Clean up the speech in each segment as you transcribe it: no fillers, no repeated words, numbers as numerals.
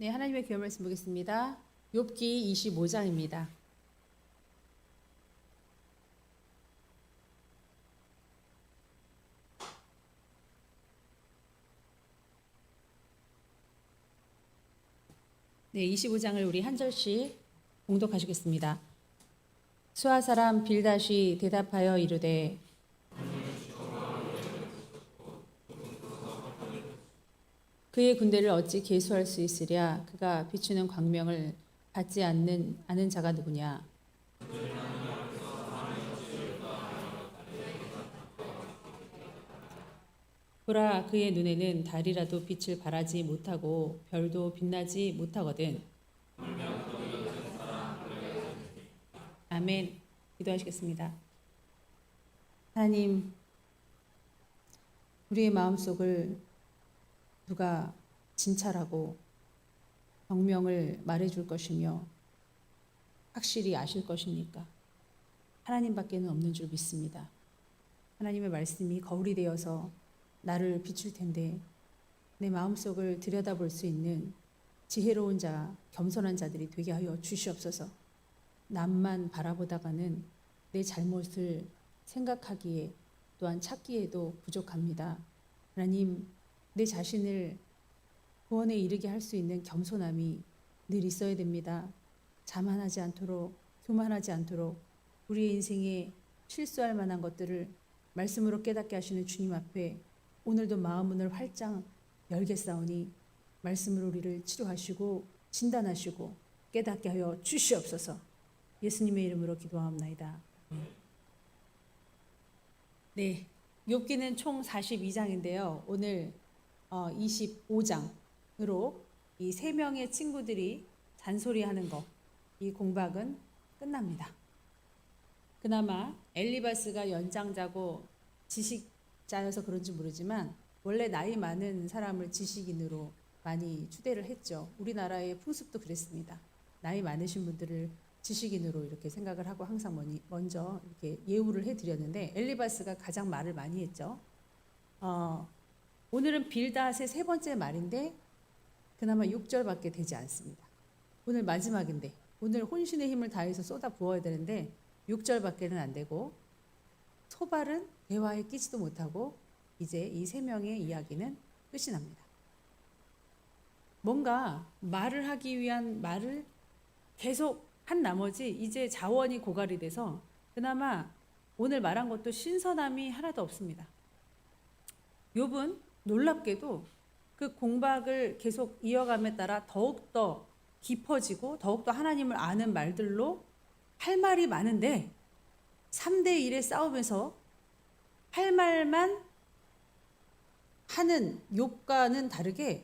네, 하나님의 귀한 말씀 보겠습니다. 욥기 25장입니다. 네, 25장을 우리 한 절씩 봉독하시겠습니다. 수아 사람 빌닷이 대답하여 이르되 그의 군대를 어찌 계수할 수 있으랴? 그가 비추는 광명을 받지 아는 자가 누구냐? 보라, 그의 눈에는 달이라도 빛을 발하지 못하고 별도 빛나지 못하거든. 아멘. 기도하시겠습니다. 하나님, 우리의 마음속을 누가 진찰하고 병명을 말해줄 것이며 확실히 아실 것입니까? 하나님밖에는 없는 줄 믿습니다. 하나님의 말씀이 거울이 되어서 나를 비출 텐데 내 마음속을 들여다볼 수 있는 지혜로운 자, 겸손한 자들이 되게 하여 주시옵소서. 남만 바라보다가는 내 잘못을 생각하기에 또한 찾기에도 부족합니다. 하나님, 내 자신을 구원에 이르게 할 수 있는 겸손함이 늘 있어야 됩니다. 자만하지 않도록, 교만하지 않도록 우리의 인생에 실수할 만한 것들을 말씀으로 깨닫게 하시는 주님 앞에 오늘도 마음 문을 활짝 열겠사오니 말씀으로 우리를 치료하시고 진단하시고 깨닫게 하여 주시옵소서. 예수님의 이름으로 기도하옵나이다. 네, 욥기는 총 42장인데요. 오늘 25장으로 이 세 명의 친구들이 잔소리하는 거, 이 공박은 끝납니다. 그나마 엘리바스가 연장자고 지식자여서 그런지 모르지만 원래 나이 많은 사람을 지식인으로 많이 추대를 했죠. 우리나라의 풍습도 그랬습니다. 나이 많으신 분들을 지식인으로 이렇게 생각을 하고 항상 먼저 이렇게 예우를 해드렸는데 엘리바스가 가장 말을 많이 했죠. 오늘은 빌닷의 세 번째 말인데 그나마 6절밖에 되지 않습니다. 오늘 마지막인데 오늘 혼신의 힘을 다해서 쏟아 부어야 되는데 6절밖에는 안 되고 토발은 대화에 끼지도 못하고 이제 이 세 명의 이야기는 끝이 납니다. 뭔가 말을 하기 위한 말을 계속 한 나머지 이제 자원이 고갈이 돼서 그나마 오늘 말한 것도 신선함이 하나도 없습니다. 욥은 놀랍게도 그 공박을 계속 이어감에 따라 더욱더 깊어지고 더욱더 하나님을 아는 말들로 할 말이 많은데 3대 1의 싸움에서 할 말만 하는 욥과는 다르게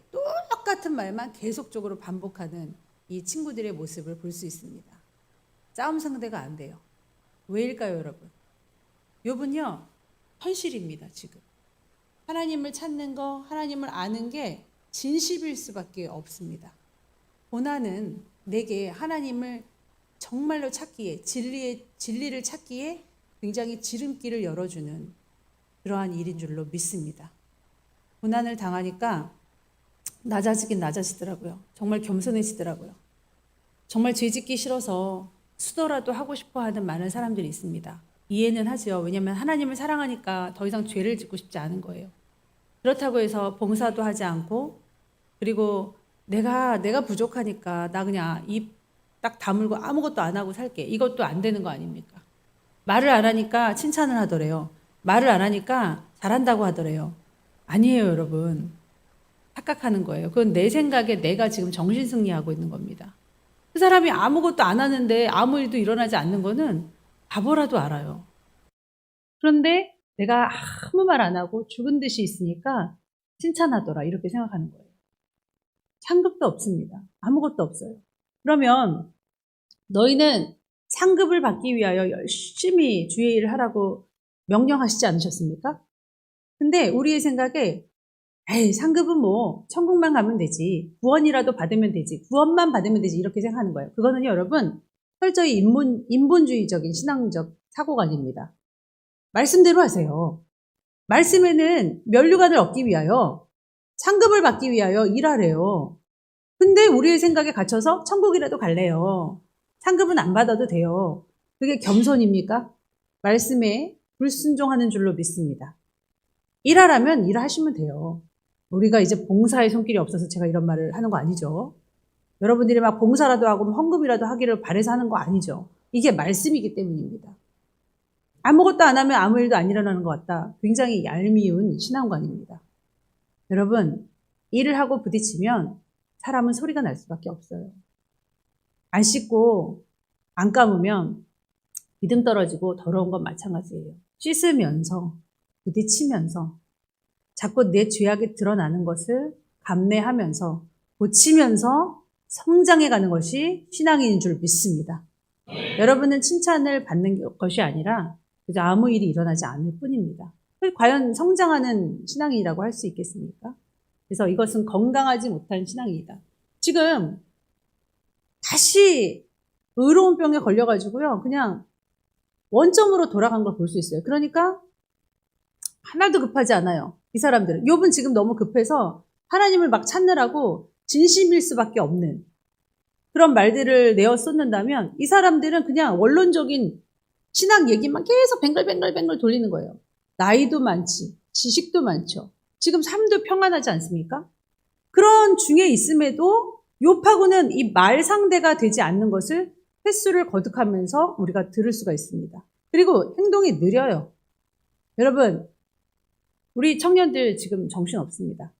똑같은 말만 계속적으로 반복하는 이 친구들의 모습을 볼 수 있습니다. 싸움 상대가 안 돼요. 왜일까요, 여러분? 욥은요, 현실입니다, 지금. 하나님을 찾는 거, 하나님을 아는 게 진실일 수밖에 없습니다. 고난은 내게 하나님을 정말로 찾기에, 진리를 찾기에 굉장히 지름길을 열어주는 그러한 일인 줄로 믿습니다. 고난을 당하니까 낮아지긴 낮아지더라고요. 정말 겸손해지더라고요. 정말 죄짓기 싫어서 수도라도 하고 싶어 하는 많은 사람들이 있습니다. 이해는 하죠. 왜냐하면 하나님을 사랑하니까 더 이상 죄를 짓고 싶지 않은 거예요. 그렇다고 해서 봉사도 하지 않고 그리고 내가 부족하니까 나 그냥 입 딱 다물고 아무것도 안 하고 살게. 이것도 안 되는 거 아닙니까? 말을 안 하니까 칭찬을 하더래요. 말을 안 하니까 잘한다고 하더래요. 아니에요, 여러분. 착각하는 거예요. 그건 내 생각에 내가 지금 정신승리하고 있는 겁니다. 그 사람이 아무것도 안 하는데 아무 일도 일어나지 않는 거는 바보라도 알아요. 그런데 내가 아무 말 안 하고 죽은 듯이 있으니까 칭찬하더라. 이렇게 생각하는 거예요. 상급도 없습니다. 아무것도 없어요. 그러면 너희는 상급을 받기 위하여 열심히 주의 일을 하라고 명령하시지 않으셨습니까? 근데 우리의 생각에 에이, 상급은 뭐 천국만 가면 되지. 구원이라도 받으면 되지. 구원만 받으면 되지. 이렇게 생각하는 거예요. 그거는 여러분 철저히 인본주의적인 신앙적 사고관입니다. 말씀대로 하세요. 말씀에는 면류관을 얻기 위하여 상급을 받기 위하여 일하래요. 근데 우리의 생각에 갇혀서 천국이라도 갈래요. 상급은 안 받아도 돼요. 그게 겸손입니까? 말씀에 불순종하는 줄로 믿습니다. 일하라면 일하시면 돼요. 우리가 이제 봉사의 손길이 없어서 제가 이런 말을 하는 거 아니죠. 여러분들이 막 봉사라도 하고 헌금이라도 하기를 바래서 하는 거 아니죠. 이게 말씀이기 때문입니다. 아무것도 안 하면 아무 일도 안 일어나는 것 같다. 굉장히 얄미운 신앙관입니다. 여러분, 일을 하고 부딪히면 사람은 소리가 날 수밖에 없어요. 안 씻고 안 감으면 믿음 떨어지고 더러운 건 마찬가지예요. 씻으면서 부딪히면서 자꾸 내 죄악이 드러나는 것을 감내하면서 고치면서 성장해가는 것이 신앙인인 줄 믿습니다. 여러분은 칭찬을 받는 것이 아니라 그저 아무 일이 일어나지 않을 뿐입니다. 과연 성장하는 신앙인이라고 할 수 있겠습니까? 그래서 이것은 건강하지 못한 신앙이다. 지금 다시 의로운 병에 걸려가지고요. 그냥 원점으로 돌아간 걸 볼 수 있어요. 그러니까 하나도 급하지 않아요. 이 사람들은. 욥은 지금 너무 급해서 하나님을 막 찾느라고 진심일 수밖에 없는 그런 말들을 내어 쏟는다면 이 사람들은 그냥 원론적인 신앙 얘기만 계속 뱅글뱅글 돌리는 거예요. 나이도 많지, 지식도 많죠. 지금 삶도 평안하지 않습니까? 그런 중에 있음에도 욥하고는 이 말 상대가 되지 않는 것을 횟수를 거듭하면서 우리가 들을 수가 있습니다. 그리고 행동이 느려요. 여러분, 우리 청년들 지금 정신 없습니다.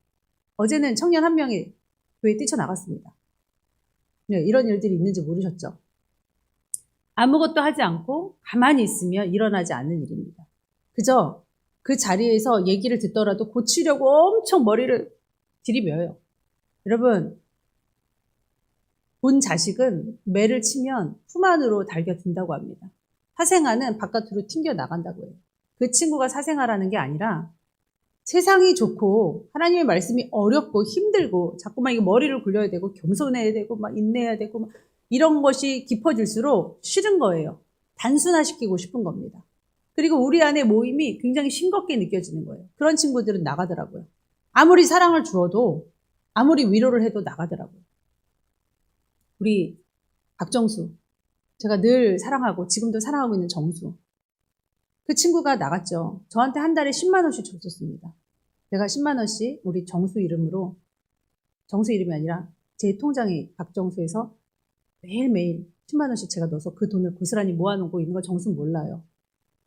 어제는 청년 한 명이 교회에 뛰쳐나갔습니다. 네, 이런 일들이 있는지 모르셨죠? 아무것도 하지 않고 가만히 있으면 일어나지 않는 일입니다. 그저 그 자리에서 얘기를 듣더라도 고치려고 엄청 머리를 들이며요. 여러분, 본 자식은 매를 치면 품 안으로 달겨든다고 합니다. 사생아는 바깥으로 튕겨 나간다고 해요. 그 친구가 사생아라는 게 아니라 세상이 좋고 하나님의 말씀이 어렵고 힘들고 자꾸만 이게 머리를 굴려야 되고 겸손해야 되고 막 인내해야 되고 막 이런 것이 깊어질수록 싫은 거예요. 단순화시키고 싶은 겁니다. 그리고 우리 안에 모임이 굉장히 싱겁게 느껴지는 거예요. 그런 친구들은 나가더라고요. 아무리 사랑을 주어도 아무리 위로를 해도 나가더라고요. 우리 박정수, 제가 늘 사랑하고 지금도 사랑하고 있는 정수, 그 친구가 나갔죠. 저한테 한 달에 10만 원씩 줬었습니다. 제가 10만 원씩 우리 정수 이름으로, 정수 이름이 아니라 제 통장에 박정수에서 매일매일 10만 원씩 제가 넣어서 그 돈을 고스란히 모아놓고 있는 거 정수는 몰라요.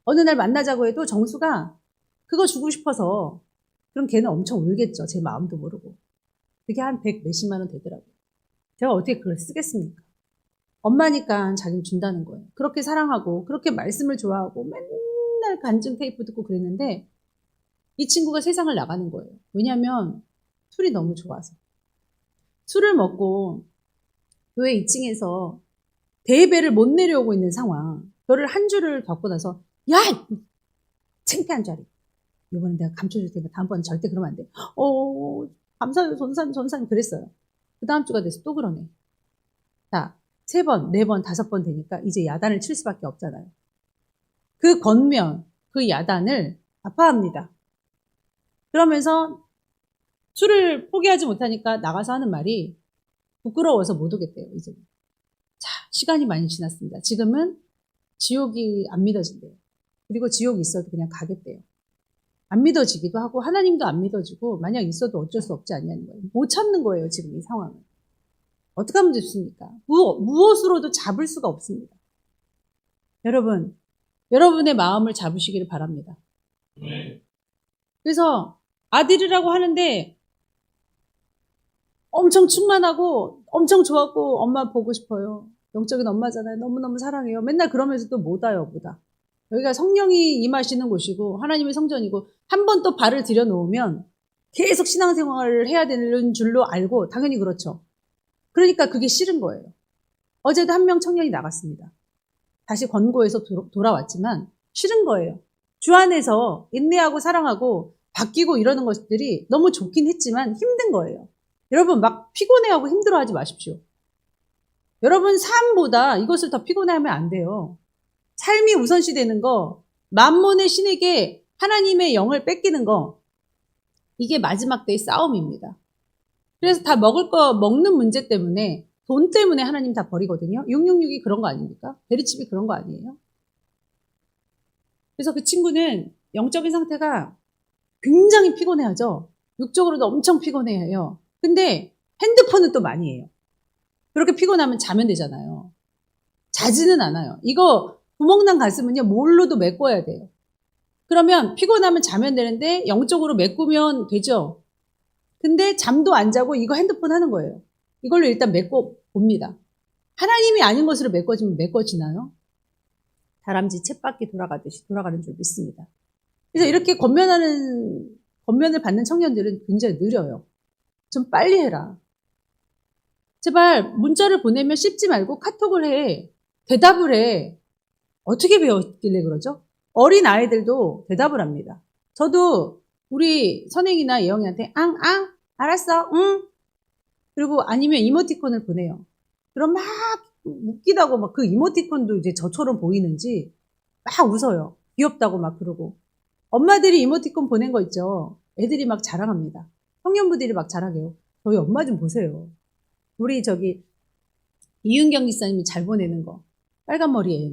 어느 날 만나자고 해도 정수가 그거 주고 싶어서, 그럼 걔는 엄청 울겠죠. 제 마음도 모르고. 그게 한 100 몇십만 원 되더라고요. 제가 어떻게 그걸 쓰겠습니까? 엄마니까 자기는 준다는 거예요. 그렇게 사랑하고 그렇게 말씀을 좋아하고 맨날 간증 테이프 듣고 그랬는데 이 친구가 세상을 나가는 거예요. 왜냐하면 술이 너무 좋아서. 술을 먹고 교회 2층에서 대예배를 못 내려오고 있는 상황. 그거를 한 줄을 겪고 나서 야! 창피한 자리. 이번엔 내가 감춰줄 테니까 다음번엔 절대 그러면 안 돼. 감사해요. 전사님 그랬어요. 그 다음 주가 돼서 또 그러네. 자, 3번, 4번, 5번 되니까 이제 야단을 칠 수밖에 없잖아요. 그 겉면, 그 야단을 아파합니다. 그러면서 술을 포기하지 못하니까 나가서 하는 말이 부끄러워서 못 오겠대요, 이제. 자, 시간이 많이 지났습니다. 지금은 지옥이 안 믿어진대요. 그리고 지옥이 있어도 그냥 가겠대요. 안 믿어지기도 하고 하나님도 안 믿어지고 만약 있어도 어쩔 수 없지 않냐는 거예요. 못 참는 거예요, 지금 이 상황은. 어떻게 하면 좋습니까? 무엇으로도 잡을 수가 없습니다. 여러분, 여러분의 마음을 잡으시기를 바랍니다. 그래서 아들이라고 하는데 엄청 충만하고 엄청 좋았고 엄마 보고 싶어요. 영적인 엄마잖아요. 너무너무 사랑해요. 맨날 그러면서도 못 와요, 못 와. 여기가 성령이 임하시는 곳이고 하나님의 성전이고 한 번 또 발을 들여놓으면 계속 신앙생활을 해야 되는 줄로 알고 당연히 그렇죠. 그러니까 그게 싫은 거예요. 어제도 한 명 청년이 나갔습니다. 다시 권고해서 돌아왔지만 싫은 거예요. 주 안에서 인내하고 사랑하고 바뀌고 이러는 것들이 너무 좋긴 했지만 힘든 거예요. 여러분 막 피곤해하고 힘들어하지 마십시오. 여러분 삶보다 이것을 더 피곤해하면 안 돼요. 삶이 우선시 되는 거, 만몬의 신에게 하나님의 영을 뺏기는 거, 이게 마지막 때의 싸움입니다. 그래서 다 먹는 문제 때문에, 돈 때문에 하나님 다 버리거든요. 666이 그런 거 아닙니까? 베리칩이 그런 거 아니에요? 그래서 그 친구는 영적인 상태가 굉장히 피곤해하죠. 육적으로도 엄청 피곤해해요. 근데 핸드폰은 또 많이 해요. 그렇게 피곤하면 자면 되잖아요. 자지는 않아요. 이거 구멍난 가슴은요, 뭘로도 메꿔야 돼요. 그러면 피곤하면 자면 되는데 영적으로 메꾸면 되죠. 근데 잠도 안 자고 이거 핸드폰 하는 거예요. 이걸로 일단 메꿔 봅니다. 하나님이 아닌 것으로 메꿔지면 메꿔지나요? 다람쥐 쳇바퀴 돌아가듯이 돌아가는 줄 믿습니다. 그래서 이렇게 권면을 받는 청년들은 굉장히 느려요. 좀 빨리 해라. 제발 문자를 보내면 씹지 말고 카톡을 해. 대답을 해. 어떻게 배웠길래 그러죠? 어린 아이들도 대답을 합니다. 저도 우리 선행이나 예영이한테 알았어, 응. 그리고 아니면 이모티콘을 보내요. 그럼 막 웃기다고 막 그 이모티콘도 이제 저처럼 보이는지 막 웃어요. 귀엽다고 막 그러고. 엄마들이 이모티콘 보낸 거 있죠. 애들이 막 자랑합니다. 청년부들이 막 자랑해요. 저희 엄마 좀 보세요. 우리 이윤경 기사님이 잘 보내는 거. 빨간 머리 애.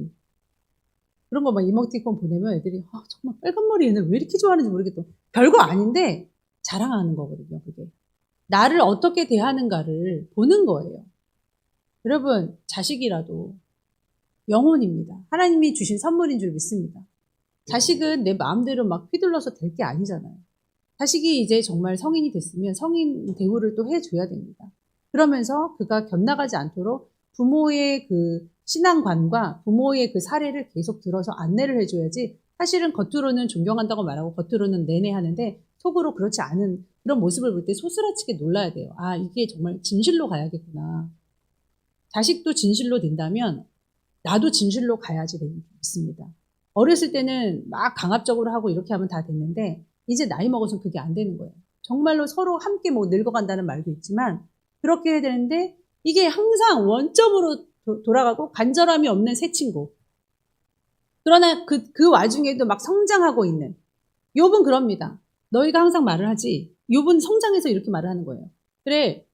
그런 거 막 이모티콘 보내면 애들이 정말 빨간 머리 애는 왜 이렇게 좋아하는지 모르겠다. 별거 아닌데 자랑하는 거거든요. 그게. 나를 어떻게 대하는가를 보는 거예요. 여러분, 자식이라도 영혼입니다. 하나님이 주신 선물인 줄 믿습니다. 자식은 내 마음대로 막 휘둘러서 될 게 아니잖아요. 자식이 이제 정말 성인이 됐으면 성인 대우를 또 해줘야 됩니다. 그러면서 그가 곁나가지 않도록 부모의 그 신앙관과 부모의 그 사례를 계속 들어서 안내를 해줘야지, 사실은 겉으로는 존경한다고 말하고 겉으로는 내내 하는데 속으로 그렇지 않은 그런 모습을 볼 때 소스라치게 놀라야 돼요. 아, 이게 정말 진실로 가야겠구나. 자식도 진실로 된다면 나도 진실로 가야지 됩니다. 어렸을 때는 막 강압적으로 하고 이렇게 하면 다 됐는데 이제 나이 먹어서 그게 안 되는 거예요. 정말로 서로 함께 뭐 늙어간다는 말도 있지만 그렇게 해야 되는데 이게 항상 원점으로 돌아가고 간절함이 없는 새 친구. 그러나 그 와중에도 막 성장하고 있는 욥은 그럽니다. 너희가 항상 말을 하지. 욥은 성장해서 이렇게 말을 하는 거예요. 그래,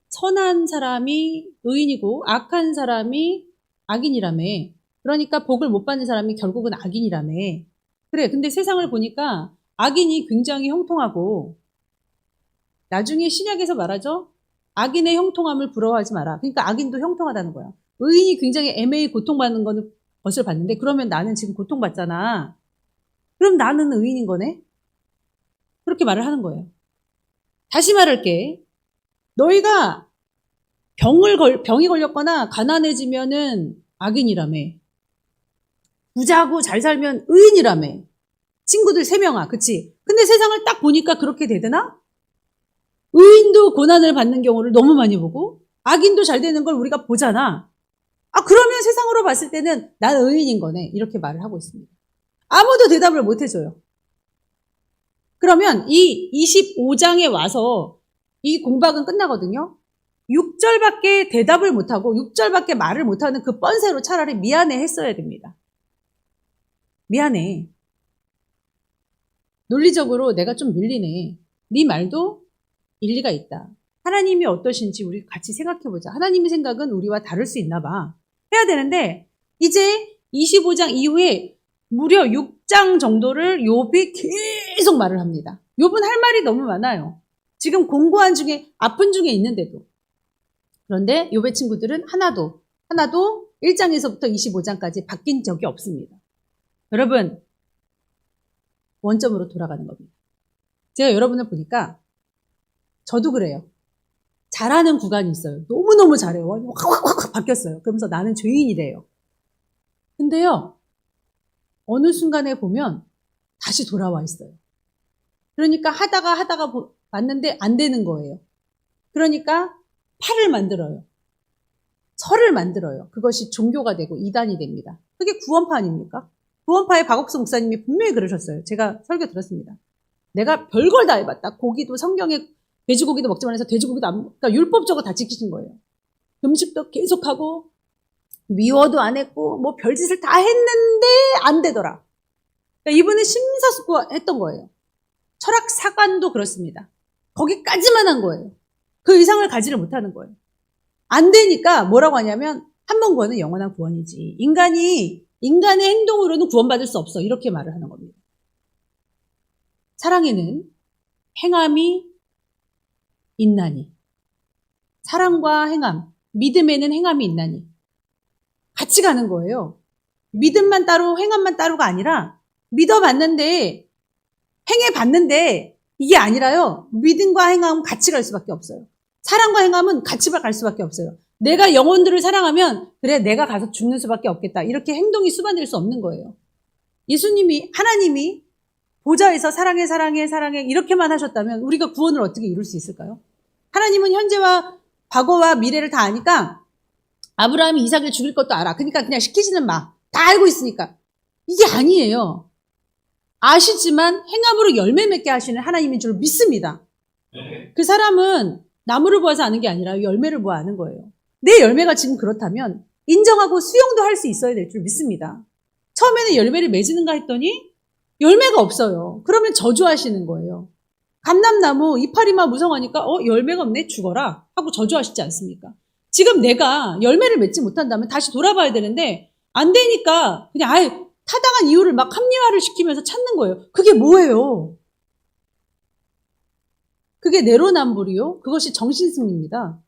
선한 사람이 의인이고 악한 사람이 악인이라며. 그러니까 복을 못 받는 사람이 결국은 악인이라며. 그래, 근데 세상을 보니까 악인이 굉장히 형통하고, 나중에 신약에서 말하죠. 악인의 형통함을 부러워하지 마라. 그러니까 악인도 형통하다는 거야. 의인이 굉장히 애매히 고통받는 것을 봤는데, 그러면 나는 지금 고통받잖아. 그럼 나는 의인인 거네? 그렇게 말을 하는 거예요. 다시 말할게. 너희가 병이 걸렸거나 가난해지면은 악인이라며. 부자고 잘 살면 의인이라며. 친구들 3명아, 그치? 근데 세상을 딱 보니까 그렇게 되드나? 의인도 고난을 받는 경우를 너무 많이 보고 악인도 잘 되는 걸 우리가 보잖아. 그러면 세상으로 봤을 때는 난 의인인 거네. 이렇게 말을 하고 있습니다. 아무도 대답을 못 해줘요. 그러면 이 25장에 와서 이 공박은 끝나거든요. 6절밖에 대답을 못하고 6절밖에 말을 못하는 그 뻔세로 차라리 미안해 했어야 됩니다. 미안해. 논리적으로 내가 좀 밀리네. 네 말도 일리가 있다. 하나님이 어떠신지 우리 같이 생각해보자. 하나님의 생각은 우리와 다를 수 있나 봐. 해야 되는데 이제 25장 이후에 무려 6장 정도를 욥이 계속 말을 합니다. 욥은 할 말이 너무 많아요. 지금 공고한 중에 아픈 중에 있는데도. 그런데 욥의 친구들은 하나도 1장에서부터 25장까지 바뀐 적이 없습니다. 여러분, 원점으로 돌아가는 겁니다. 제가 여러분을 보니까 저도 그래요. 잘하는 구간이 있어요. 너무너무 잘해요. 확 바뀌었어요. 그러면서 나는 죄인이래요. 근데요, 어느 순간에 보면 다시 돌아와 있어요. 그러니까 하다가 봤는데 안 되는 거예요. 그러니까 팔을 만들어요. 설을 만들어요. 그것이 종교가 되고 이단이 됩니다. 그게 구원파 아닙니까? 구원파의 박옥수 목사님이 분명히 그러셨어요. 제가 설교 들었습니다. 내가 별걸 다 해봤다. 고기도 성경에 돼지고기도 먹지 말아서 돼지고기도 그러니까 율법적으로 다 지키신 거예요. 음식도 계속하고 미워도 안 했고 뭐 별짓을 다 했는데 안 되더라. 그러니까 이분은 심사숙고했던 거예요. 철학 사관도 그렇습니다. 거기까지만 한 거예요. 그 이상을 가지를 못하는 거예요. 안 되니까 뭐라고 하냐면 한 번 구원은 영원한 구원이지. 인간의 행동으로는 구원받을 수 없어. 이렇게 말을 하는 겁니다. 사랑에는 행함이 있나니. 사랑과 행함, 믿음에는 행함이 있나니. 같이 가는 거예요. 믿음만 따로 행함만 따로가 아니라 믿어봤는데 행해봤는데 이게 아니라요. 믿음과 행함은 같이 갈 수밖에 없어요. 사랑과 행함은 같이 갈 수밖에 없어요. 내가 영혼들을 사랑하면 그래 내가 가서 죽는 수밖에 없겠다. 이렇게 행동이 수반될 수 없는 거예요. 예수님이 하나님이 보좌에서 사랑해 사랑해 사랑해 이렇게만 하셨다면 우리가 구원을 어떻게 이룰 수 있을까요? 하나님은 현재와 과거와 미래를 다 아니까 아브라함이 이삭을 죽일 것도 알아. 그러니까 그냥 시키지는 마. 다 알고 있으니까. 이게 아니에요. 아시지만 행함으로 열매 맺게 하시는 하나님인 줄 믿습니다. 그 사람은 나무를 보아서 아는 게 아니라 열매를 보아 아는 거예요. 내 열매가 지금 그렇다면 인정하고 수용도 할 수 있어야 될 줄 믿습니다. 처음에는 열매를 맺는가 했더니 열매가 없어요. 그러면 저주하시는 거예요. 감람나무 이파리만 무성하니까 열매가 없네 죽어라 하고 저주하시지 않습니까? 지금 내가 열매를 맺지 못한다면 다시 돌아봐야 되는데 안 되니까 그냥 아예 타당한 이유를 막 합리화를 시키면서 찾는 거예요. 그게 뭐예요? 그게 내로남불이요. 그것이 정신승리입니다.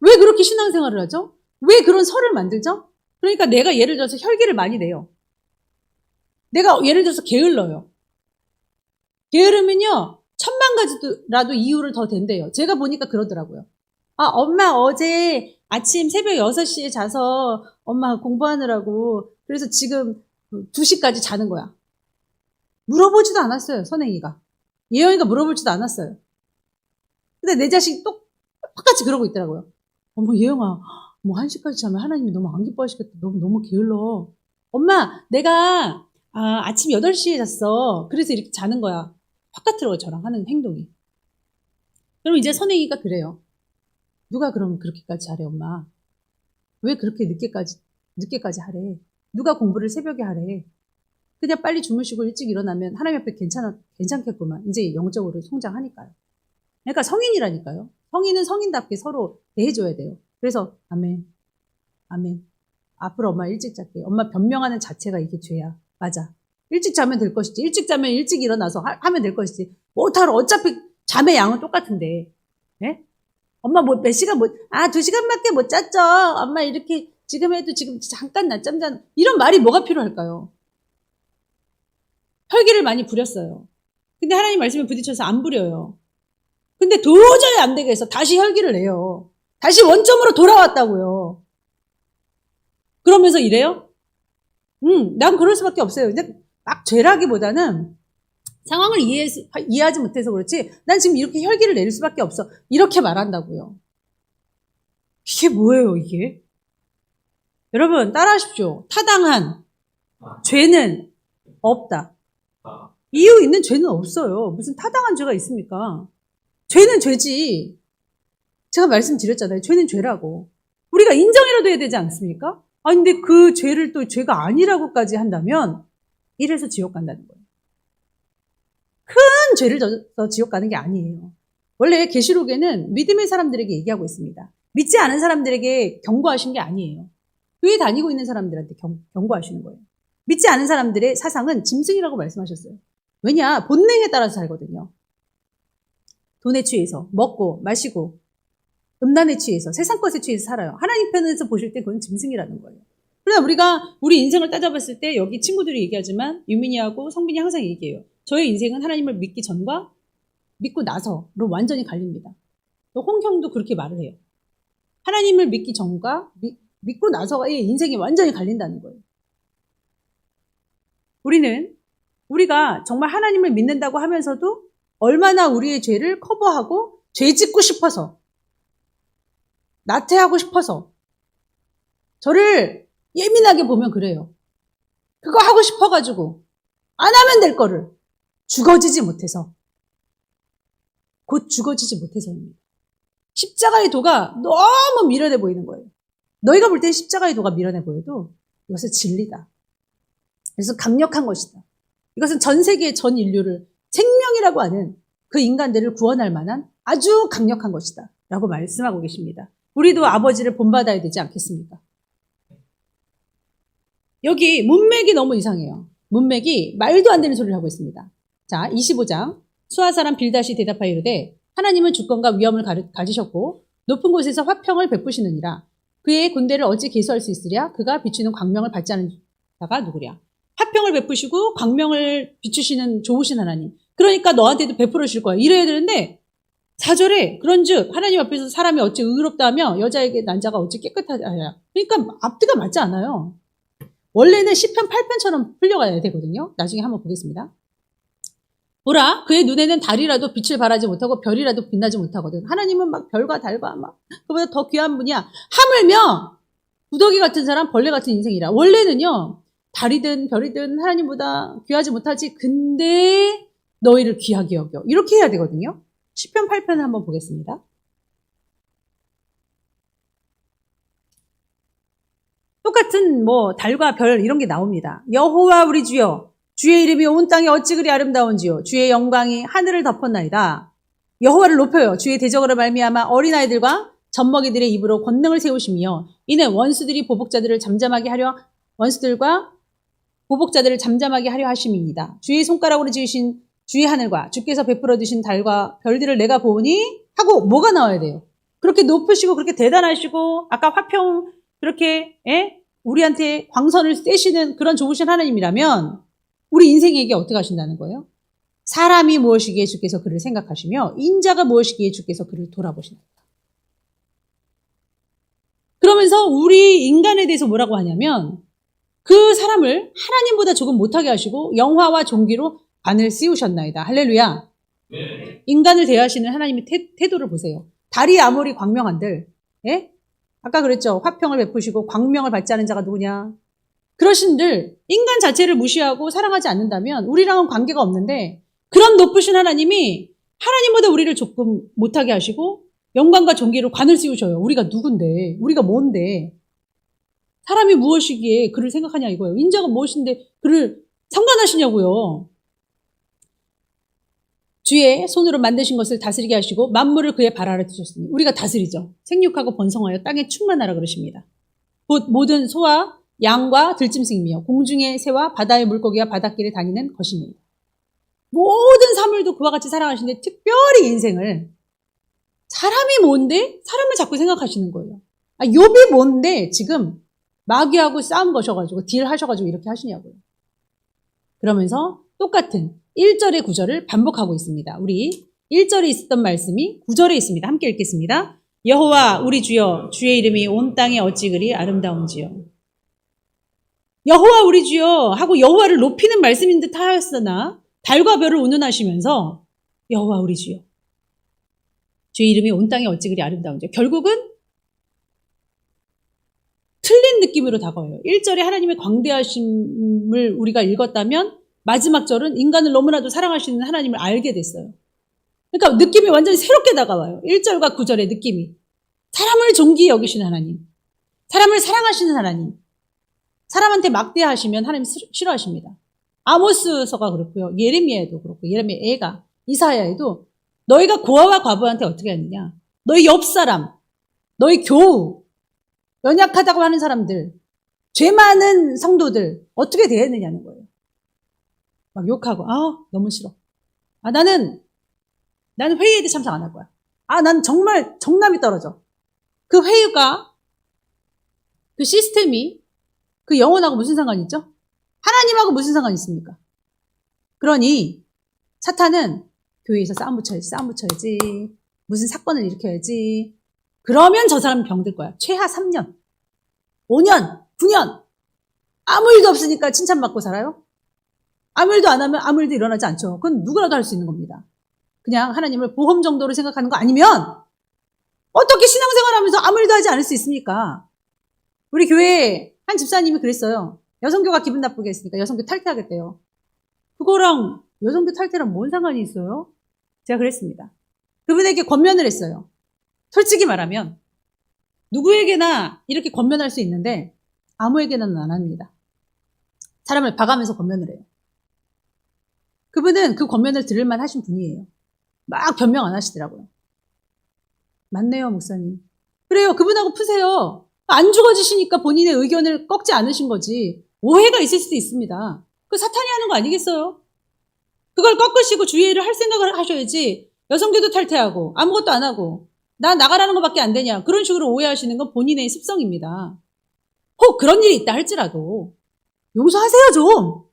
왜 그렇게 신앙생활을 하죠? 왜 그런 설을 만들죠? 그러니까 내가 예를 들어서 혈기를 많이 내요. 내가 예를 들어서 게을러요. 게으르면요. 1000만 가지라도 이유를 더 댄대요. 제가 보니까 그러더라고요. 엄마 어제 아침 새벽 6시에 자서 엄마 공부하느라고 그래서 지금 2시까지 자는 거야. 물어보지도 않았어요. 선행이가. 예영이가 물어보지도 않았어요. 근데 내 자식이 똑같이 그러고 있더라고요. 어머 예영아 뭐 1시까지 자면 하나님이 너무 안 기뻐하시겠다. 너무 게을러. 엄마 내가 아침 8시에 잤어. 그래서 이렇게 자는 거야. 확 같더라고요. 저랑 하는 행동이. 그럼 이제 선행이가 그래요. 누가 그럼 그렇게까지 잘해 엄마? 왜 그렇게 늦게까지 하래? 누가 공부를 새벽에 하래? 그냥 빨리 주무시고 일찍 일어나면 하나님 앞에 괜찮겠구만. 이제 영적으로 성장하니까요. 그러니까 성인이라니까요. 성인은 성인답게 서로 대해줘야 돼요. 그래서 아멘. 앞으로 엄마 일찍 잘게. 엄마 변명하는 자체가 이게 죄야. 맞아. 일찍 자면 될 것이지. 일찍 자면 일찍 일어나서 하면 될 것이지. 못하러 어차피 잠의 양은 똑같은데. 네? 엄마 몇 시간 2시간밖에 못 잤죠. 엄마 이렇게 지금 해도 지금 잠깐 낮잠 자는 이런 말이 뭐가 필요할까요? 혈기를 많이 부렸어요. 근데 하나님 말씀에 부딪혀서 안 부려요. 근데 도저히 안 되게 해서 다시 혈기를 내요. 다시 원점으로 돌아왔다고요. 그러면서 이래요? 난 그럴 수밖에 없어요. 근데 막 죄라기보다는 상황을 이해하지 못해서 그렇지 난 지금 이렇게 혈기를 낼 수밖에 없어. 이렇게 말한다고요. 이게 뭐예요 이게? 여러분 따라하십시오. 타당한 죄는 없다. 이유 있는 죄는 없어요. 무슨 타당한 죄가 있습니까? 죄는 죄지. 제가 말씀드렸잖아요. 죄는 죄라고. 우리가 인정이라도 해야 되지 않습니까? 근데 그 죄를 또 죄가 아니라고까지 한다면 이래서 지옥 간다는 거예요. 큰 죄를 져서 지옥 가는 게 아니에요. 원래 계시록에는 믿음의 사람들에게 얘기하고 있습니다. 믿지 않은 사람들에게 경고하신 게 아니에요. 교회 다니고 있는 사람들한테 경고하시는 거예요. 믿지 않은 사람들의 사상은 짐승이라고 말씀하셨어요. 왜냐? 본능에 따라서 살거든요. 돈에 취해서 먹고 마시고 음란에 취해서 세상 것에 취해서 살아요. 하나님 편에서 보실 때 그건 짐승이라는 거예요. 그러나 우리가 우리 인생을 따져봤을 때 여기 친구들이 얘기하지만 유민이하고 성빈이 항상 얘기해요. 저의 인생은 하나님을 믿기 전과 믿고 나서로 완전히 갈립니다. 홍형도 그렇게 말을 해요. 하나님을 믿기 전과 믿고 나서의 인생이 완전히 갈린다는 거예요. 우리가 정말 하나님을 믿는다고 하면서도 얼마나 우리의 죄를 커버하고 죄 짓고 싶어서 나태하고 싶어서 저를 예민하게 보면 그래요. 그거 하고 싶어가지고 안 하면 될 거를 죽어지지 못해서 곧 죽어지지 못해서입니다. 십자가의 도가 너무 미련해 보이는 거예요. 너희가 볼 땐 십자가의 도가 미련해 보여도 이것은 진리다. 그래서 강력한 것이다. 이것은 전 세계 전 인류를 생명이라고 하는 그 인간들을 구원할 만한 아주 강력한 것이다 라고 말씀하고 계십니다. 우리도 아버지를 본받아야 되지 않겠습니까? 여기 문맥이 너무 이상해요. 문맥이 말도 안 되는 소리를 하고 있습니다. 자, 25장. 수아 사람 빌닷이 대답하여 이르되 하나님은 주권과 위엄을 가지셨고 높은 곳에서 화평을 베푸시느니라. 그의 군대를 어찌 계수할 수 있으랴? 그가 비추는 광명을 받지 않은 자가 누구랴? 화평을 베푸시고 광명을 비추시는 좋으신 하나님. 그러니까 너한테도 베풀어 주실 거야. 이래야 되는데 4절에 그런즉 하나님 앞에서 사람이 어찌 의롭다 하며 여자에게 난자가 어찌 깨끗하냐. 그러니까 앞뒤가 맞지 않아요. 원래는 시편 8편처럼 흘려가야 되거든요. 나중에 한번 보겠습니다. 보라, 그의 눈에는 달이라도 빛을 발하지 못하고 별이라도 빛나지 못하거든. 하나님은 막 별과 달과 막 그보다 더 귀한 분이야. 하물며 구더기 같은 사람, 벌레 같은 인생이라. 원래는요, 달이든 별이든 하나님보다 귀하지 못하지. 근데 너희를 귀하게 여겨. 이렇게 해야 되거든요. 시편 8편을 한번 보겠습니다. 똑같은 뭐 달과 별 이런 게 나옵니다. 여호와 우리 주여, 주의 이름이 온 땅에 어찌 그리 아름다운지요. 주의 영광이 하늘을 덮었나이다. 여호와를 높여요. 주의 대적으로 말미암아 어린아이들과 젖먹이들의 입으로 권능을 세우시며 이는 원수들과 보복자들을 잠잠하게 하려 하심이니이다. 주의 손가락으로 지으신 주의 하늘과 주께서 베풀어 주신 달과 별들을 내가 보니 하고 뭐가 나와야 돼요? 그렇게 높으시고 그렇게 대단하시고 아까 화평 그렇게 우리한테 광선을 쐬시는 그런 좋으신 하나님이라면 우리 인생에게 어떻게 하신다는 거예요? 사람이 무엇이기에 주께서 그를 생각하시며 인자가 무엇이기에 주께서 그를 돌아보신다. 그러면서 우리 인간에 대해서 뭐라고 하냐면 그 사람을 하나님보다 조금 못하게 하시고 영화와 존귀로 관을 씌우셨나이다. 할렐루야. 네. 인간을 대하시는 하나님의 태도를 보세요. 달이 아무리 광명한들 아까 그랬죠. 화평을 베푸시고 광명을 받지 않은 자가 누구냐. 그러신들 인간 자체를 무시하고 사랑하지 않는다면 우리랑은 관계가 없는데 그런 높으신 하나님이 하나님보다 우리를 조금 못하게 하시고 영광과 존귀로 관을 씌우셔요. 우리가 누군데? 우리가 뭔데? 사람이 무엇이기에 그를 생각하냐 이거예요. 인자가 무엇인데 그를 상관하시냐고요. 주의 손으로 만드신 것을 다스리게 하시고 만물을 그의 발 아래 두셨으니 우리가 다스리죠. 생육하고 번성하여 땅에 충만하라 그러십니다. 곧 모든 소와 양과 들짐승이며 공중의 새와 바다의 물고기와 바닷길에 다니는 것입니다. 모든 사물도 그와 같이 사랑하시는데 특별히 인생을 사람이 뭔데? 사람을 자꾸 생각하시는 거예요. 욥이 뭔데 지금 마귀하고 싸움 거셔가지고 딜 하셔가지고 이렇게 하시냐고요. 그러면서 똑같은 1절의 9절을 반복하고 있습니다. 우리 1절에 있었던 말씀이 9절에 있습니다. 함께 읽겠습니다. 여호와 우리 주여 주의 이름이 온 땅에 어찌 그리 아름다운지요. 여호와 우리 주여 하고 여호와를 높이는 말씀인 듯 하였으나 달과 별을 운운하시면서 여호와 우리 주여 주의 이름이 온 땅에 어찌 그리 아름다운지요. 결국은 틀린 느낌으로 다가와요. 1절에 하나님의 광대하심을 우리가 읽었다면 마지막 절은 인간을 너무나도 사랑하시는 하나님을 알게 됐어요. 그러니까 느낌이 완전히 새롭게 다가와요. 1절과 9절의 느낌이. 사람을 존귀히 여기시는 하나님. 사람을 사랑하시는 하나님. 사람한테 막대하시면 하나님 싫어하십니다. 아모스서가 그렇고요. 예레미야에도 그렇고 예레미야 애가 이사야에도 너희가 고아와 과부한테 어떻게 했느냐. 너희 옆 사람, 너희 교우, 연약하다고 하는 사람들, 죄 많은 성도들 어떻게 대했느냐는 거예요. 막 욕하고 너무 싫어. 나는 회의에도 참석 안 할 거야. 난 정말 정남이 떨어져. 그 회의가 그 시스템이 그 영혼하고 무슨 상관이 있죠? 하나님하고 무슨 상관이 있습니까? 그러니 사탄은 교회에서 싸움 붙여야지. 무슨 사건을 일으켜야지. 그러면 저 사람은 병들 거야. 최하 3년, 5년, 9년. 아무 일도 없으니까 칭찬받고 살아요? 아무 일도 안 하면 아무 일도 일어나지 않죠. 그건 누구라도 할 수 있는 겁니다. 그냥 하나님을 보험 정도로 생각하는 거 아니면 어떻게 신앙생활하면서 아무 일도 하지 않을 수 있습니까? 우리 교회에 한 집사님이 그랬어요. 여성교가 기분 나쁘게 했으니까 여성교 탈퇴하겠대요. 그거랑 여성교 탈퇴랑 뭔 상관이 있어요? 제가 그랬습니다. 그분에게 권면을 했어요. 솔직히 말하면 누구에게나 이렇게 권면할 수 있는데 아무에게는 안 합니다. 사람을 봐가면서 권면을 해요. 그분은 그 권면을 들을만 하신 분이에요. 막 변명 안 하시더라고요. 맞네요, 목사님. 그래요, 그분하고 푸세요. 안 죽어지시니까 본인의 의견을 꺾지 않으신 거지. 오해가 있을 수도 있습니다. 그 사탄이 하는 거 아니겠어요? 그걸 꺾으시고 주의를 할 생각을 하셔야지. 여성계도 탈퇴하고 아무것도 안 하고 나 나가라는 것밖에 안 되냐. 그런 식으로 오해하시는 건 본인의 습성입니다. 혹 그런 일이 있다 할지라도 용서하세요 좀.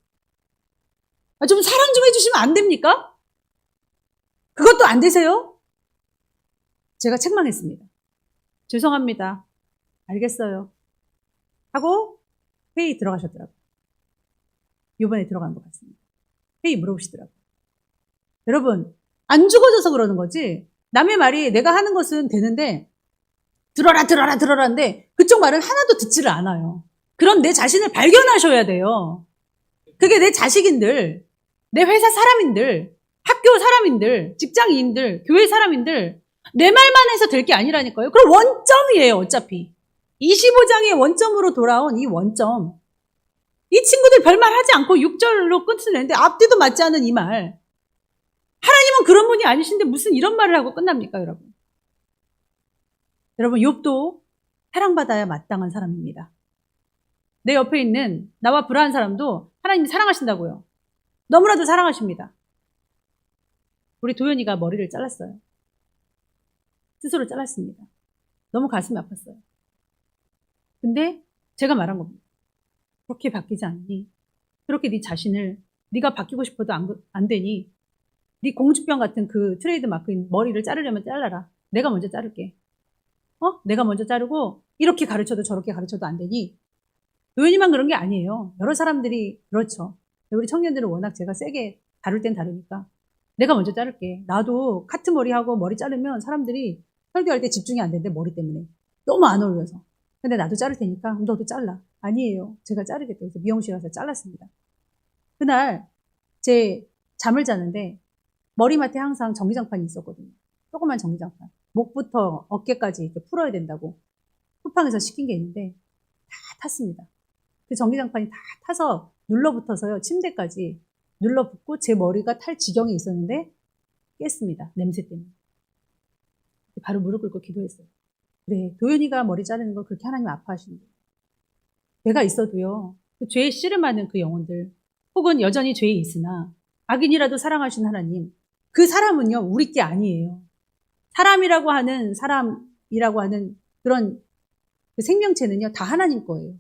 좀 사랑 좀 해주시면 안 됩니까? 그것도 안 되세요? 제가 책망했습니다. 죄송합니다. 알겠어요. 하고 회의 들어가셨더라고요. 이번에 들어간 것 같습니다. 회의 물어보시더라고요. 여러분, 안 죽어져서 그러는 거지 남의 말이 내가 하는 것은 되는데 들어라인데 그쪽 말은 하나도 듣지를 않아요. 그럼 내 자신을 발견하셔야 돼요. 그게 내 자식인들, 내 회사 사람인들, 학교 사람인들, 직장인들, 교회 사람인들 내 말만 해서 될 게 아니라니까요. 그럼 원점이에요. 어차피 25장의 원점으로 돌아온 이 원점. 이 친구들 별말 하지 않고 6절로 끝내는데 앞뒤도 맞지 않은 이 말. 하나님은 그런 분이 아니신데 무슨 이런 말을 하고 끝납니까, 여러분? 여러분, 욥도 사랑받아야 마땅한 사람입니다. 내 옆에 있는 나와 불화한 사람도 하나님이 사랑하신다고요. 너무나도 사랑하십니다. 우리 도연이가 머리를 잘랐어요. 스스로 잘랐습니다. 너무 가슴이 아팠어요. 근데 제가 말한 겁니다. 그렇게 바뀌지 않니? 그렇게 네 자신을 네가 바뀌고 싶어도 안 되니? 네 공주병 같은 그 트레이드 마크인 머리를 자르려면 잘라라. 내가 먼저 자를게. 내가 먼저 자르고 이렇게 가르쳐도 저렇게 가르쳐도 안 되니? 도연이만 그런 게 아니에요. 여러 사람들이 그렇죠. 우리 청년들은 워낙 제가 세게 다룰 땐 다르니까 내가 먼저 자를게. 나도 카트 머리하고 머리 자르면 사람들이 설교할 때 집중이 안 되는데 머리 때문에 너무 안 어울려서. 근데 나도 자를 테니까 너도 잘라. 아니에요. 제가 자르겠다. 그래서 미용실 가서 잘랐습니다. 그날 제 잠을 자는데 머리맡에 항상 전기장판이 있었거든요. 조그만 전기장판. 목부터 어깨까지 이렇게 풀어야 된다고 쿠팡에서 시킨 게 있는데 다 탔습니다. 그 전기장판이 다 타서 눌러붙어서요. 침대까지 눌러붙고 제 머리가 탈 지경에 있었는데 깼습니다. 냄새 때문에. 바로 무릎 꿇고 기도했어요. 그래, 도연이가 머리 자르는 걸 그렇게 하나님 아파하시는 거예요. 죄가 있어도요. 그 죄에 씨름하는 그 영혼들 혹은 여전히 죄에 있으나 악인이라도 사랑하시는 하나님, 그 사람은요. 우리 게 아니에요. 사람이라고 하는 그런 그 생명체는요. 다 하나님 거예요.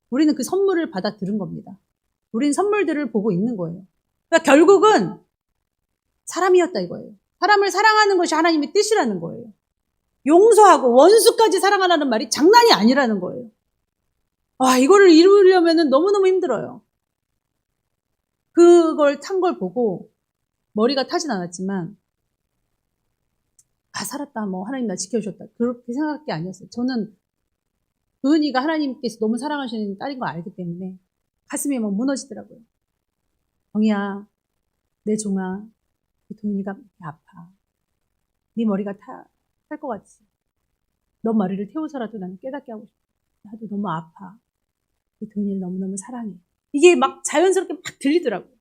우리는 그 선물을 받아 들은 겁니다. 우리는 선물들을 보고 있는 거예요. 그러니까 결국은 사람이었다 이거예요. 사람을 사랑하는 것이 하나님의 뜻이라는 거예요. 용서하고 원수까지 사랑하라는 말이 장난이 아니라는 거예요. 이거를 이루려면 너무너무 힘들어요. 그걸 탄 걸 보고 머리가 타진 않았지만 살았다. 하나님 나 지켜주셨다. 그렇게 생각할 게 아니었어요. 저는 도연이가 하나님께서 너무 사랑하시는 딸인 걸 알기 때문에 가슴이 막 무너지더라고요. 정이야, 내 종아, 도연이가 아파. 네 머리가 탈 것 같지. 너 머리를 태워서라도 나는 깨닫게 하고 싶어. 나도 너무 아파. 도연이를 너무너무 사랑해. 이게 막 자연스럽게 막 들리더라고요.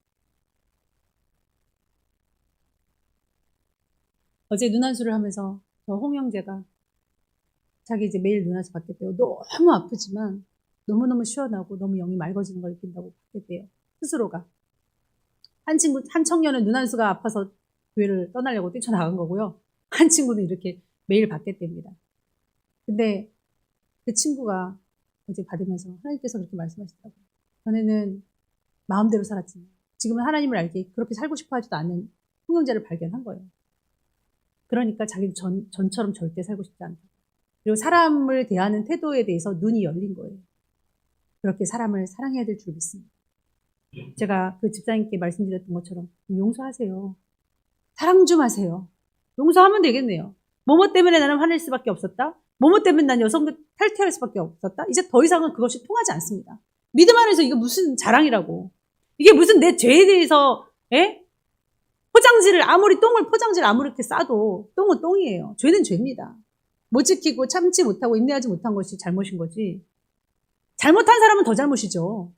어제 눈한수를 하면서 저 홍영재가 자기 이제 매일 눈한수 받겠대요. 너무 아프지만 너무너무 시원하고 너무 영이 맑아지는 걸 느낀다고 받겠대요. 스스로가. 한 청년은 눈한수가 아파서 교회를 떠나려고 뛰쳐나간 거고요. 한 친구는 이렇게 매일 받겠답니다. 근데 그 친구가 어제 받으면서 하나님께서 그렇게 말씀하시더라고요. 전에는 마음대로 살았지만 지금은 하나님을 알게 그렇게 살고 싶어 하지도 않는 홍영재를 발견한 거예요. 그러니까 자기는 전처럼 절대 살고 싶지 않다. 그리고 사람을 대하는 태도에 대해서 눈이 열린 거예요. 그렇게 사람을 사랑해야 될 줄 믿습니다. 제가 그 집사님께 말씀드렸던 것처럼 용서하세요. 사랑 좀 하세요. 용서하면 되겠네요. 뭐뭐 때문에 나는 화낼 수밖에 없었다. 뭐뭐 때문에 난 여성들 탈퇴할 수밖에 없었다. 이제 더 이상은 그것이 통하지 않습니다. 믿음 안에서 이거 무슨 자랑이라고. 이게 무슨 내 죄에 대해서 똥을 포장지를 아무리 이렇게 싸도 똥은 똥이에요. 죄는 죄입니다. 못 지키고 참지 못하고 인내하지 못한 것이 잘못인 거지. 잘못한 사람은 더 잘못이죠.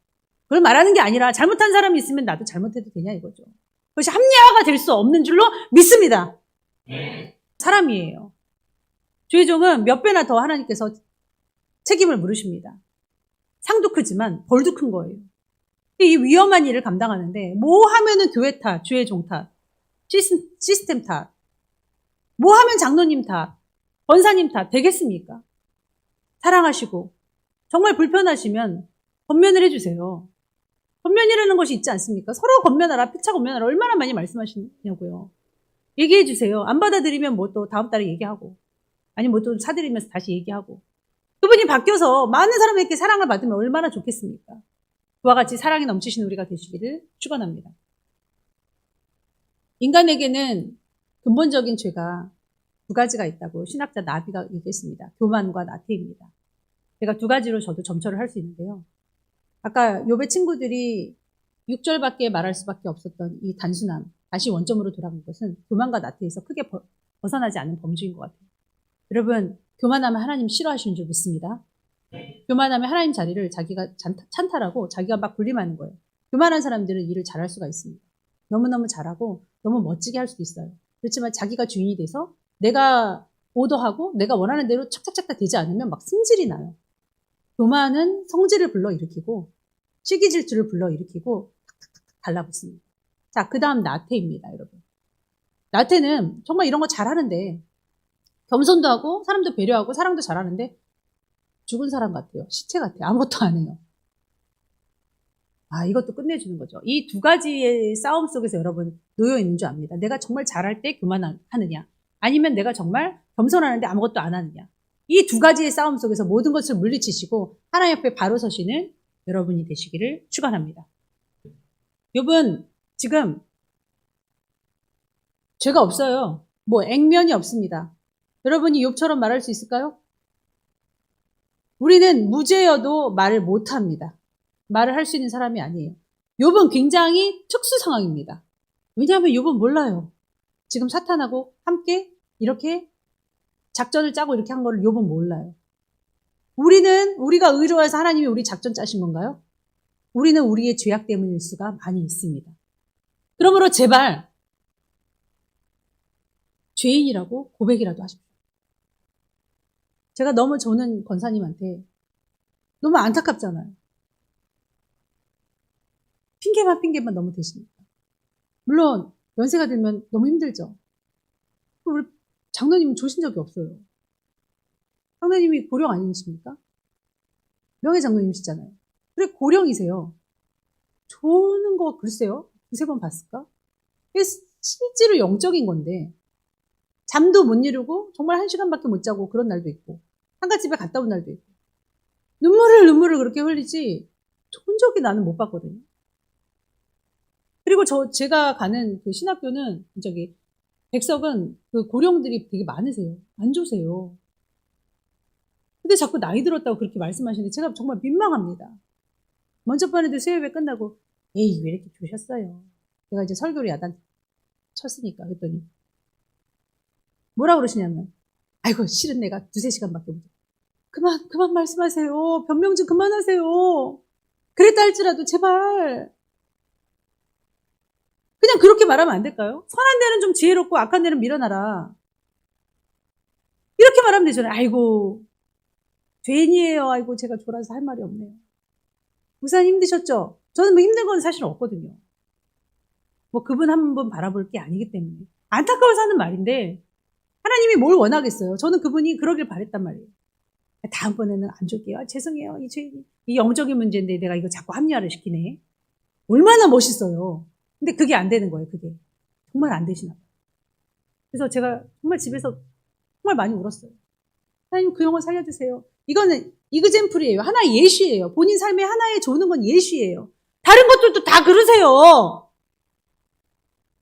그걸 말하는 게 아니라 잘못한 사람이 있으면 나도 잘못해도 되냐 이거죠. 그것이 합리화가 될 수 없는 줄로 믿습니다. 사람이에요. 주의 종은 몇 배나 더 하나님께서 책임을 물으십니다. 상도 크지만 벌도 큰 거예요. 이 위험한 일을 감당하는데 뭐 하면은 교회 탓, 주의 종 탓, 시스템 탓, 뭐 하면 장로님 탓, 권사님 탓 되겠습니까? 사랑하시고 정말 불편하시면 권면을 해주세요. 권면이라는 것이 있지 않습니까? 서로 권면하라, 피차 권면하라 얼마나 많이 말씀하시냐고요. 얘기해 주세요. 안 받아들이면 뭐 또 다음 달에 얘기하고 아니면 뭐 또 사드리면서 다시 얘기하고 그분이 바뀌어서 많은 사람에게 사랑을 받으면 얼마나 좋겠습니까? 그와 같이 사랑이 넘치신 우리가 되시기를 축원합니다. 인간에게는 근본적인 죄가 두 가지가 있다고 신학자 나비가 얘기했습니다. 교만과 나태입니다. 제가 두 가지로 저도 점철을 할 수 있는데요. 아까 욥의 친구들이 6절밖에 말할 수밖에 없었던 이 단순함, 다시 원점으로 돌아간 것은 교만과 나태에서 크게 벗어나지 않는 범주인 것 같아요. 여러분, 교만하면 하나님 싫어하시는 줄 믿습니다. 교만하면 하나님 자리를 자기가 찬탈하고 자기가 막 군림하는 거예요. 교만한 사람들은 일을 잘할 수가 있습니다. 너무너무 잘하고 너무 멋지게 할 수도 있어요. 그렇지만 자기가 주인이 돼서 내가 오더하고 내가 원하는 대로 착착착 되지 않으면 막 승질이 나요. 교만은 성질을 불러일으키고 시기질투를 불러일으키고 탁탁탁 달라붙습니다. 자, 그 다음 나태입니다, 여러분. 나태는 정말 이런 거 잘하는데 겸손도 하고 사람도 배려하고 사랑도 잘하는데 죽은 사람 같아요. 시체 같아요. 아무것도 안 해요. 아, 이것도 끝내주는 거죠. 이 두 가지의 싸움 속에서 여러분 놓여 있는 줄 압니다. 내가 정말 잘할 때 교만하느냐 아니면 내가 정말 겸손하는데 아무것도 안 하느냐. 이 두 가지의 싸움 속에서 모든 것을 물리치시고 하나님 앞에 바로 서시는 여러분이 되시기를 축원합니다. 욥은 지금 죄가 없어요. 뭐 액면이 없습니다. 여러분이 욥처럼 말할 수 있을까요? 우리는 무죄여도 말을 못합니다. 말을 할 수 있는 사람이 아니에요. 욥은 굉장히 특수 상황입니다. 왜냐하면 욥은 몰라요. 지금 사탄하고 함께 이렇게 작전을 짜고 이렇게 한 거를 욥은 몰라요. 우리가 의로워서 하나님이 우리 작전 짜신 건가요? 우리는 우리의 죄악 때문일 수가 많이 있습니다. 그러므로 제발 죄인이라고 고백이라도 하십시오. 제가 너무 저는 권사님한테 너무 안타깝잖아요. 핑계만 너무 대시니까. 물론 연세가 들면 너무 힘들죠. 우리 장로님은 조신 적이 없어요. 장로님이 고령 아니십니까? 명예 장로님이시잖아요. 그래 고령이세요. 조는 거 글쎄요. 두세 번 봤을까? 이게 실제로 영적인 건데 잠도 못 이루고 정말 1시간밖에 못 자고 그런 날도 있고 한갓집에 갔다 온 날도 있고 눈물을 그렇게 흘리지 좋은 적이 나는 못 봤거든요. 그리고 제가 가는 그 신학교는 백석은 그 고령들이 되게 많으세요. 안 좋으세요. 근데 자꾸 나이 들었다고 그렇게 말씀하시는데 제가 정말 민망합니다. 먼저 반 애들 수요예배 끝나고 에이 왜 이렇게 조셨어요. 제가 이제 설교를 야단 쳤으니까 그랬더니 뭐라 그러시냐면 아이고 실은 내가 2-3시간밖에 못 그만 말씀하세요. 변명 좀 그만하세요. 그랬다 할지라도 제발 그냥 그렇게 말하면 안 될까요? 선한 데는 좀 지혜롭고 악한 데는 밀어놔라. 이렇게 말하면 되잖아요. 아이고 죄인이에요. 아이고 제가 졸아서 할 말이 없네요. 목사님 힘드셨죠? 저는 뭐 힘든 건 사실 없거든요. 뭐 그분 한 분 바라볼 게 아니기 때문에 안타까워서 하는 말인데 하나님이 뭘 원하겠어요? 저는 그분이 그러길 바랬단 말이에요. 다음번에는 안 줄게요. 죄송해요. 이 영적인 문제인데 내가 이거 자꾸 합리화를 시키네. 얼마나 멋있어요. 근데 그게 안 되는 거예요. 그게 정말 안 되시나 봐요. 그래서 제가 정말 집에서 정말 많이 울었어요. 하나님 그 영혼 살려주세요. 이거는 이그젠플이에요. 하나의 예시예요. 본인 삶에 하나의 조는 건 예시예요. 다른 것들도 다 그러세요.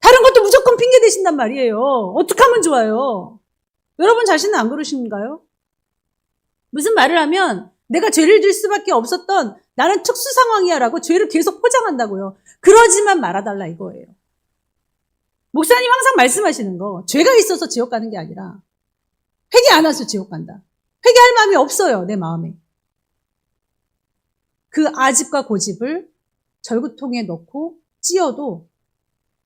다른 것도 무조건 핑계 대신단 말이에요. 어떻게 하면 좋아요? 여러분 자신은 안 그러신가요? 무슨 말을 하면 내가 죄를 질 수밖에 없었던 나는 특수 상황이야 라고 죄를 계속 포장한다고요. 그러지만 말아달라 이거예요. 목사님 항상 말씀하시는 거 죄가 있어서 지옥 가는 게 아니라 회개 안 해서 지옥 간다. 회개할 마음이 없어요. 내 마음에. 그 아집과 고집을 절구통에 넣고 찧어도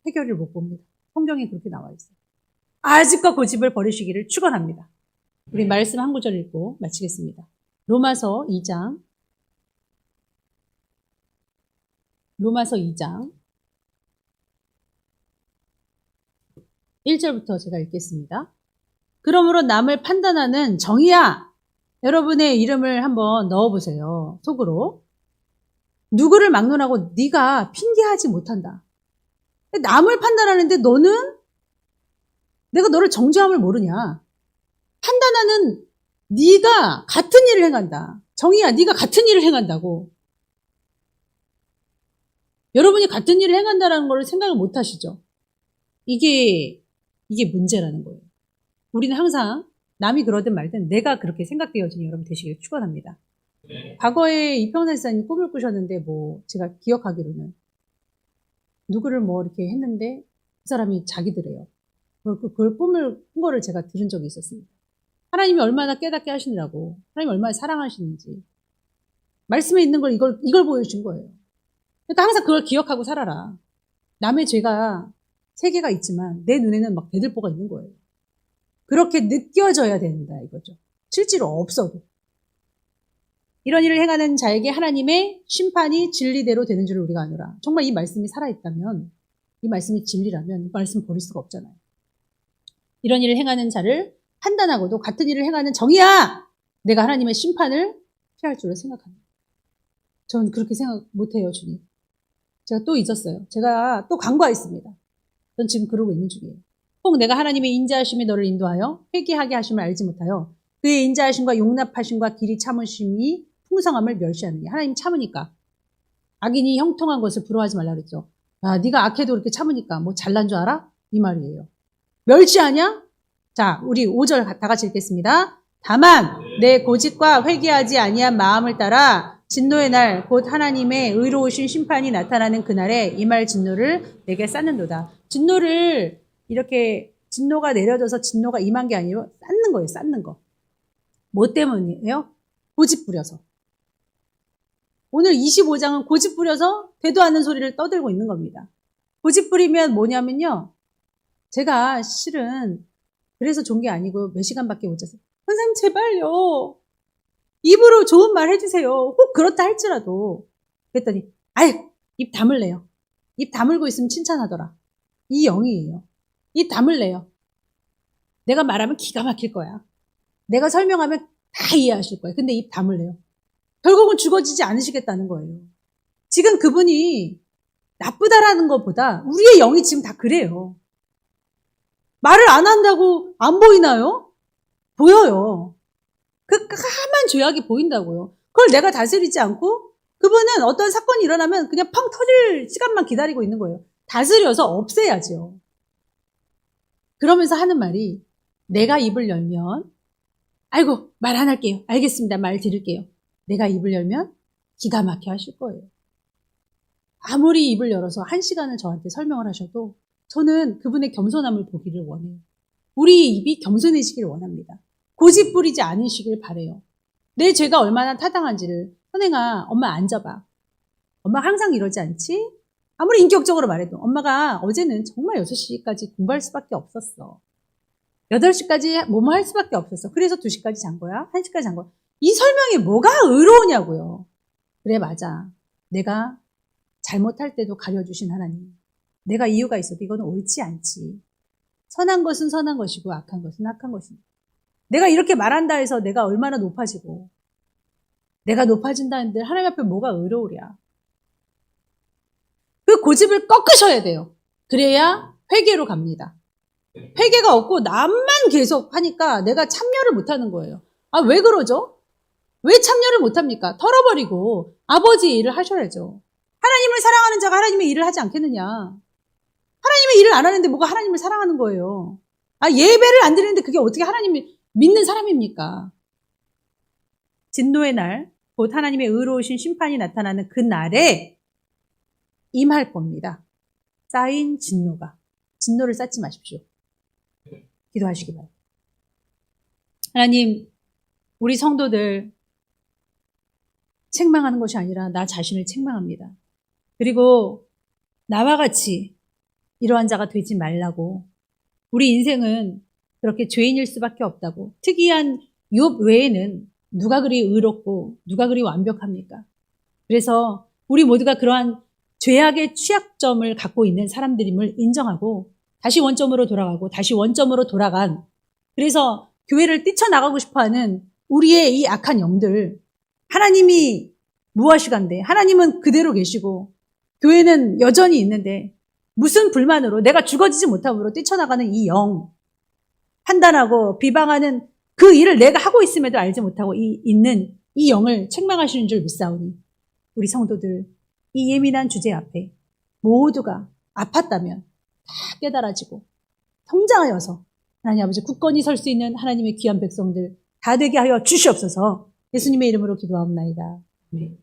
해결을 못 봅니다. 성경에 그렇게 나와 있어요. 아집과 고집을 버리시기를 축원합니다. 우리 말씀 한 구절 읽고 마치겠습니다. 로마서 2장 1절부터 제가 읽겠습니다. 그러므로 남을 판단하는 정의야. 여러분의 이름을 한번 넣어보세요. 속으로. 누구를 막론하고 네가 핑계하지 못한다. 남을 판단하는데 너는 내가 너를 정죄함을 모르냐. 판단하는 네가 같은 일을 행한다. 정의야, 네가 같은 일을 행한다고. 여러분이 같은 일을 행한다는 걸 생각을 못 하시죠? 이게 문제라는 거예요. 우리는 항상 남이 그러든 말든 내가 그렇게 생각되어지는 여러분 되시길 축원합니다. 과거에 이평선 지사님 꿈을 꾸셨는데 제가 기억하기로는 누구를 이렇게 했는데 그 사람이 자기들이에요. 그걸 꿈을 꾼 거를 제가 들은 적이 있었습니다. 하나님이 얼마나 깨닫게 하시느라고, 하나님이 얼마나 사랑하시는지 말씀에 있는 걸 이걸 보여주신 거예요. 그러니까 항상 그걸 기억하고 살아라. 남의 죄가 세 개가 있지만 내 눈에는 막 대들보가 있는 거예요. 그렇게 느껴져야 된다 이거죠. 실제로 없어도. 이런 일을 행하는 자에게 하나님의 심판이 진리대로 되는 줄을 우리가 아노라. 정말 이 말씀이 살아있다면, 이 말씀이 진리라면 이 말씀 버릴 수가 없잖아요. 이런 일을 행하는 자를 판단하고도 같은 일을 행하는 정의야! 내가 하나님의 심판을 피할 줄로 생각합니다. 저는 그렇게 생각 못해요, 주님. 제가 또 잊었어요. 제가 또 간과했습니다. 전 지금 그러고 있는 중이에요. 혹 내가 하나님의 인자하심이 너를 인도하여 회개하게 하심을 알지 못하여 그의 인자하심과 용납하심과 길이 참으심이 풍성함을 멸시하느냐. 하나님 참으니까. 악인이 형통한 것을 부러워하지 말라 그랬죠. 야, 네가 악해도 그렇게 참으니까 잘난 줄 알아? 이 말이에요. 멸시하냐? 자, 우리 5절 다 같이 읽겠습니다. 다만 내 고집과 회개하지 아니한 마음을 따라 진노의 날 곧 하나님의 의로우신 심판이 나타나는 그날에 이 말 진노를 내게 쌓는도다. 진노를 이렇게 진노가 내려져서 진노가 임한 게 아니고 쌓는 거예요. 쌓는 거. 뭐 때문이에요? 고집 부려서. 오늘 25장은 고집 부려서 되도 않는 소리를 떠들고 있는 겁니다. 고집 부리면 뭐냐면요. 제가 실은 그래서 좋은 게 아니고 몇 시간밖에 못 잤어요. 선생님 제발요. 입으로 좋은 말 해주세요. 혹 그렇다 할지라도. 그랬더니 입 다물래요. 입 다물고 있으면 칭찬하더라. 이 영이에요. 입 다물래요. 내가 말하면 기가 막힐 거야. 내가 설명하면 다 이해하실 거예요. 근데 입 다물래요. 결국은 죽어지지 않으시겠다는 거예요. 지금 그분이 나쁘다라는 것보다 우리의 영이 지금 다 그래요. 말을 안 한다고 안 보이나요? 보여요. 그 까만 죄악이 보인다고요. 그걸 내가 다스리지 않고 그분은 어떤 사건이 일어나면 그냥 펑 터질 시간만 기다리고 있는 거예요. 다스려서 없애야죠. 그러면서 하는 말이 내가 입을 열면 아이고 말 안 할게요. 알겠습니다. 말 드릴게요. 내가 입을 열면 기가 막혀 하실 거예요. 아무리 입을 열어서 1시간을 저한테 설명을 하셔도 저는 그분의 겸손함을 보기를 원해요. 우리 입이 겸손해지기를 원합니다. 고집 부리지 않으시길 바래요. 내 죄가 얼마나 타당한지를 선행아 엄마 앉아봐. 엄마 항상 이러지 않지? 아무리 인격적으로 말해도 엄마가 어제는 정말 6시까지 공부할 수밖에 없었어. 8시까지 뭐뭐 할 수밖에 없었어. 그래서 2시까지 잔 거야. 1시까지 잔 거야. 이 설명이 뭐가 의로우냐고요. 그래 맞아. 내가 잘못할 때도 가려주신 하나님. 내가 이유가 있어도 이거는 옳지 않지. 선한 것은 선한 것이고 악한 것은 악한 것입니다. 내가 이렇게 말한다 해서 내가 얼마나 높아지고 내가 높아진다는데 하나님 앞에 뭐가 의로우랴. 그 고집을 꺾으셔야 돼요. 그래야 회개로 갑니다. 회개가 없고 남만 계속 하니까 내가 참여를 못하는 거예요. 아, 왜 그러죠? 왜 참여를 못합니까? 털어버리고 아버지의 일을 하셔야죠. 하나님을 사랑하는 자가 하나님의 일을 하지 않겠느냐. 하나님의 일을 안 하는데 뭐가 하나님을 사랑하는 거예요. 아, 예배를 안 드리는데 그게 어떻게 하나님을 믿는 사람입니까? 진노의 날, 곧 하나님의 의로우신 심판이 나타나는 그 날에 임할 겁니다. 쌓인 진노를 쌓지 마십시오. 기도하시기 바랍니다. 하나님, 우리 성도들 책망하는 것이 아니라 나 자신을 책망합니다. 그리고 나와 같이 이러한 자가 되지 말라고. 우리 인생은 그렇게 죄인일 수밖에 없다고. 특이한 욥 외에는 누가 그리 의롭고 누가 그리 완벽합니까? 그래서 우리 모두가 그러한 죄악의 취약점을 갖고 있는 사람들임을 인정하고 다시 원점으로 돌아가고 다시 원점으로 돌아간, 그래서 교회를 뛰쳐나가고 싶어하는 우리의 이 악한 영들, 하나님이 무엇이간데 하나님은 그대로 계시고 교회는 여전히 있는데 무슨 불만으로 내가 죽어지지 못함으로 뛰쳐나가는 이 영, 판단하고 비방하는 그 일을 내가 하고 있음에도 알지 못하고 있는 이 영을 책망하시는 줄 믿사오니 우리 성도들 이 예민한 주제 앞에 모두가 아팠다면 다 깨달아지고 성장하여서 하나님 아버지 굳건히 설 수 있는 하나님의 귀한 백성들 다 되게 하여 주시옵소서. 예수님의 이름으로 기도하옵나이다. 네.